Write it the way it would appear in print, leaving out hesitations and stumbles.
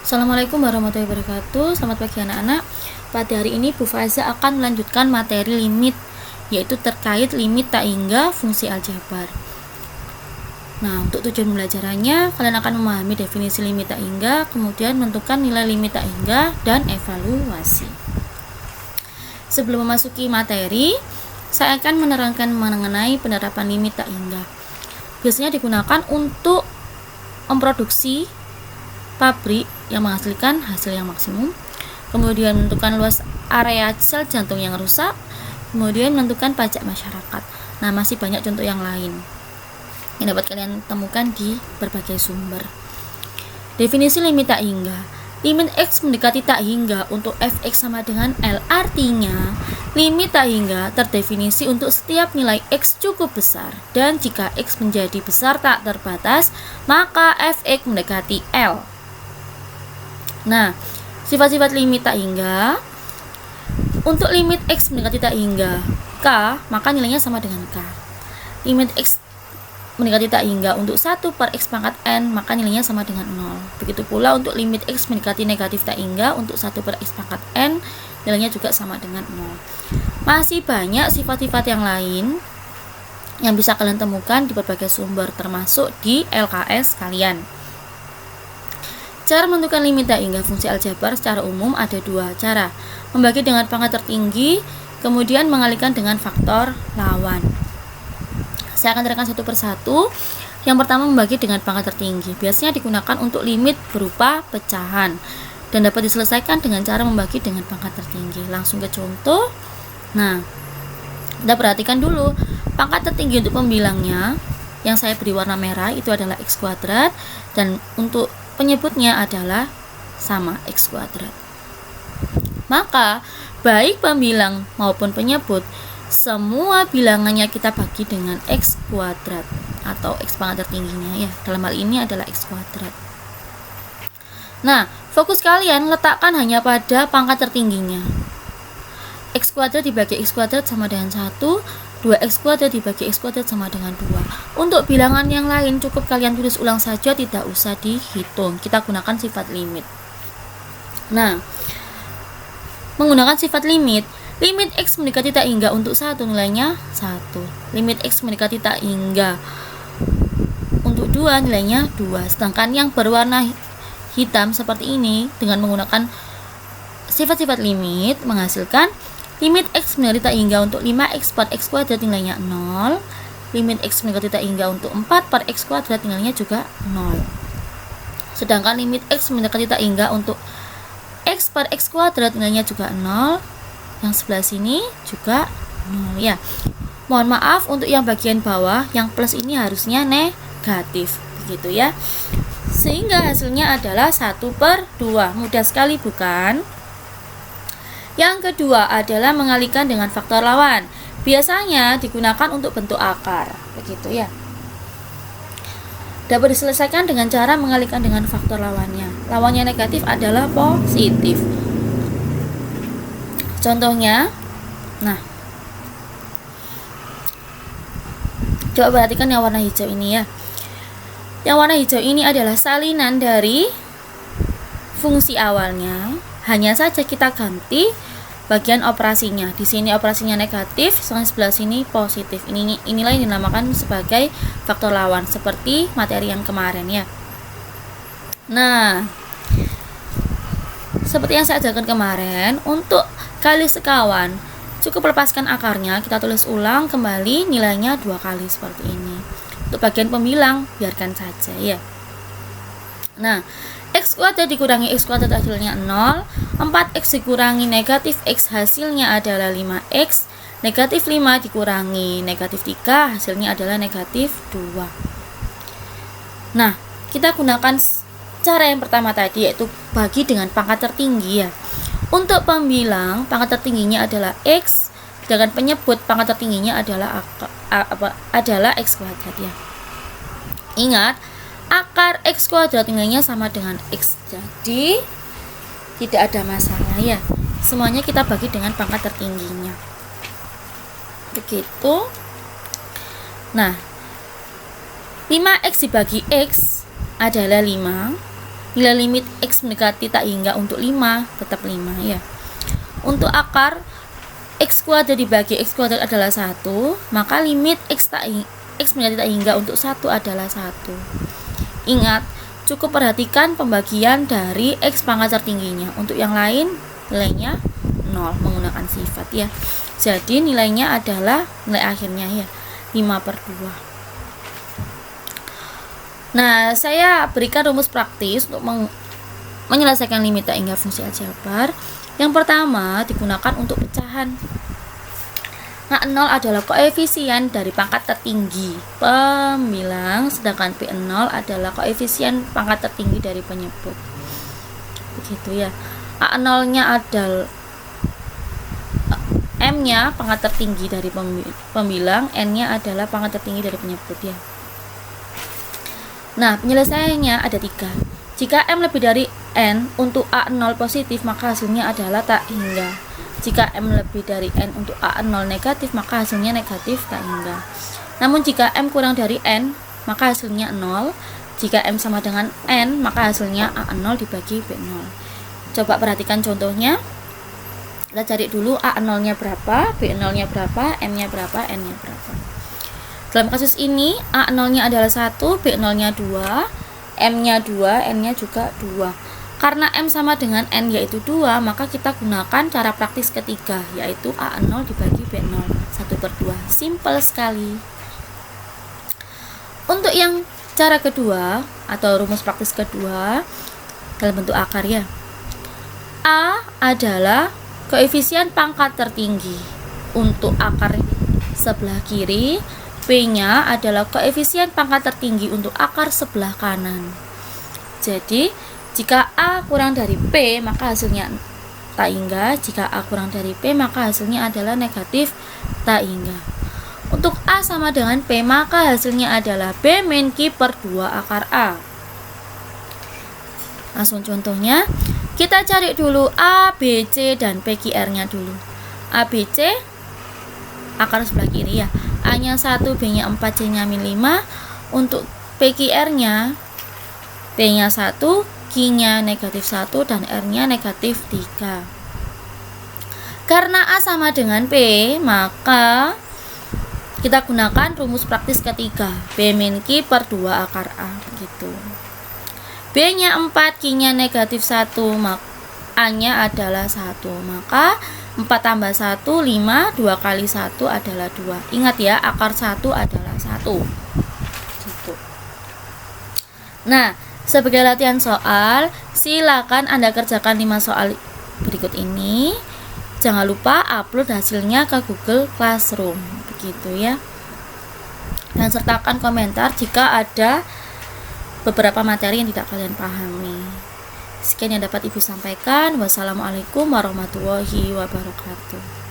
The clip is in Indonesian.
Assalamualaikum warahmatullahi wabarakatuh. Selamat pagi anak-anak. Pada hari ini Bu Faiza akan melanjutkan materi limit, yaitu terkait limit tak hingga fungsi aljabar. Nah, untuk tujuan pembelajarannya, kalian akan memahami definisi limit tak hingga, kemudian menentukan nilai limit tak hingga, dan evaluasi. Sebelum memasuki materi, saya akan menerangkan mengenai penerapan limit tak hingga. Biasanya digunakan untuk memproduksi pabrik yang menghasilkan hasil yang maksimum, kemudian menentukan luas area sel jantung yang rusak, kemudian menentukan pajak masyarakat. Nah, masih banyak contoh yang lain yang dapat kalian temukan di berbagai sumber. Definisi limit tak hingga. Limit X mendekati tak hingga untuk fx sama dengan L. Artinya, limit tak hingga terdefinisi untuk setiap nilai X cukup besar, dan jika X menjadi besar tak terbatas, maka fx mendekati L. Nah, sifat-sifat limit tak hingga. Untuk limit X mendekati tak hingga K, maka nilainya sama dengan K. Limit X mendekati tak hingga untuk 1 per X pangkat N, maka nilainya sama dengan 0. Begitu pula untuk limit X mendekati negatif tak hingga untuk 1 per X pangkat N, nilainya juga sama dengan 0. Masih banyak sifat-sifat yang lain yang bisa kalian temukan di berbagai sumber, termasuk di LKS kalian. Cara menentukan limit tak hingga fungsi aljabar secara umum ada dua cara: membagi dengan pangkat tertinggi, kemudian mengalihkan dengan faktor lawan. Saya akan terangkan satu persatu. Yang pertama, membagi dengan pangkat tertinggi. Biasanya digunakan untuk limit berupa pecahan dan dapat diselesaikan dengan cara membagi dengan pangkat tertinggi. Langsung ke contoh. Nah, kita perhatikan dulu. Pangkat tertinggi untuk pembilangnya yang saya beri warna merah itu adalah X kuadrat, dan untuk penyebutnya adalah sama X kuadrat. Maka baik pembilang maupun penyebut, semua bilangannya kita bagi dengan X kuadrat atau X pangkat tertingginya ya. Dalam hal ini adalah X kuadrat. Nah, fokus kalian letakkan hanya pada pangkat tertingginya. X kuadrat dibagi X kuadrat sama dengan 1, 2X kuadrat dibagi X kuadrat sama dengan 2. Untuk bilangan yang lain cukup kalian tulis ulang saja, tidak usah dihitung. Kita gunakan sifat limit. Nah, menggunakan sifat limit, limit X mendekati tak hingga untuk 1 nilainya 1. Limit X mendekati tak hingga untuk 2 nilainya 2. Sedangkan yang berwarna hitam seperti ini dengan menggunakan sifat-sifat limit menghasilkan limit X mendekati tak hingga untuk 5X per X kuadrat nilainya 0. Limit X mendekati tak hingga untuk 4 per X kuadrat nilainya juga 0. Sedangkan limit X mendekati tak hingga untuk X per X kuadrat nilainya juga 0. Yang sebelah sini juga 0 ya. Mohon maaf untuk yang bagian bawah, yang plus ini harusnya negatif, begitu ya. Sehingga hasilnya adalah 1 per 2. Mudah sekali bukan? Yang kedua adalah mengalihkan dengan faktor lawan. Biasanya digunakan untuk bentuk akar, begitu ya. Dapat diselesaikan dengan cara mengalihkan dengan faktor lawannya. Lawannya negatif adalah positif. Contohnya, nah, coba perhatikan yang warna hijau ini ya. Yang warna hijau ini adalah salinan dari fungsi awalnya. Hanya saja kita ganti bagian operasinya. Di sini operasinya negatif, sedangkan sebelah sini positif. Inilah yang dinamakan sebagai faktor lawan, seperti materi yang kemarin ya. Nah, seperti yang saya ajarkan kemarin, untuk kali sekawan cukup lepaskan akarnya, kita tulis ulang kembali nilainya 2 kali seperti ini. Untuk bagian pembilang biarkan saja ya. Nah, X kuadrat dikurangi X kuadrat hasilnya 0. 4X dikurangi negatif X hasilnya adalah 5X. Negatif 5 dikurangi negatif 3 hasilnya adalah negatif 2. Nah, kita gunakan cara yang pertama tadi, yaitu bagi dengan pangkat tertinggi ya. Untuk pembilang pangkat tertingginya adalah X, sedangkan penyebut pangkat tertingginya adalah X kuadrat ya. Ingat, akar X kuadrat nilainya sama dengan X, jadi tidak ada masalah ya. Semuanya kita bagi dengan pangkat tertingginya, begitu. Nah, 5X dibagi X adalah 5. nilai limit X mendekati tak hingga untuk 5 tetap 5 ya. Untuk akar X kuadrat dibagi X kuadrat adalah 1, maka limit X mendekati tak hingga untuk 1 adalah 1. Ingat, cukup perhatikan pembagian dari X pangkat tertingginya. Untuk yang lain nilainya 0 menggunakan sifat ya. Jadi nilainya adalah nilai akhirnya ya 5/2. Nah, saya berikan rumus praktis untuk menyelesaikan limit tak hingga fungsi aljabar. Yang pertama digunakan untuk pecahan. Nah, 0 adalah koefisien dari pangkat tertinggi pembilang, sedangkan P0 adalah koefisien pangkat tertinggi dari penyebut. Begitu ya. A0-nya adalah M-nya pangkat tertinggi dari pembilang, N-nya adalah pangkat tertinggi dari penyebut ya. Nah, penyelesaiannya ada 3. Jika M lebih dari N untuk A0 positif, maka hasilnya adalah tak hingga. Jika M lebih dari N untuk A0 negatif, maka hasilnya negatif tak hingga. Namun jika M kurang dari N, maka hasilnya 0. Jika M sama dengan N, maka hasilnya A0 dibagi B0. Coba perhatikan contohnya. Kita cari dulu A0-nya berapa, B0-nya berapa, M-nya berapa, N-nya berapa. Dalam kasus ini, A0-nya adalah 1, B0-nya 2, M-nya 2, N-nya juga 2. Karena M sama dengan N yaitu 2, maka kita gunakan cara praktis ketiga, yaitu A0 dibagi B0, 1/2. Simple sekali. Untuk yang cara kedua, atau rumus praktis kedua, dalam bentuk akar ya. A adalah koefisien pangkat tertinggi. Untuk akar sebelah kiri, P-nya adalah koefisien pangkat tertinggi untuk akar sebelah kanan. Jadi, jika A kurang dari P, maka hasilnya tak hingga. Jika A kurang dari P, maka hasilnya adalah negatif tak hingga. Untuk A sama dengan P, maka hasilnya adalah B min Q/2 akar A. Langsung contohnya, kita cari dulu A, B, C, dan PQR-nya dulu. A, B, C, akar sebelah kiri ya. A-nya 1, B-nya 4, C-nya min 5. Untuk PQR-nya, P-nya 1, Q-nya negatif 1, dan R-nya negatif 3. Karena A sama dengan P, maka kita gunakan rumus praktis ketiga, B min Q/2 akar A. Begitu. B-nya 4, Q-nya negatif 1, A-nya adalah 1. Maka 4 tambah 1, 5, 2 kali 1 adalah 2. Ingat ya, akar 1 adalah 1. Gitu. Nah, sebagai latihan soal, silakan Anda kerjakan 5 soal berikut ini. Jangan lupa upload hasilnya ke Google Classroom. Begitu ya. Dan sertakan komentar jika ada beberapa materi yang tidak kalian pahami. Sekian yang dapat Ibu sampaikan. Wassalamualaikum warahmatullahi wabarakatuh.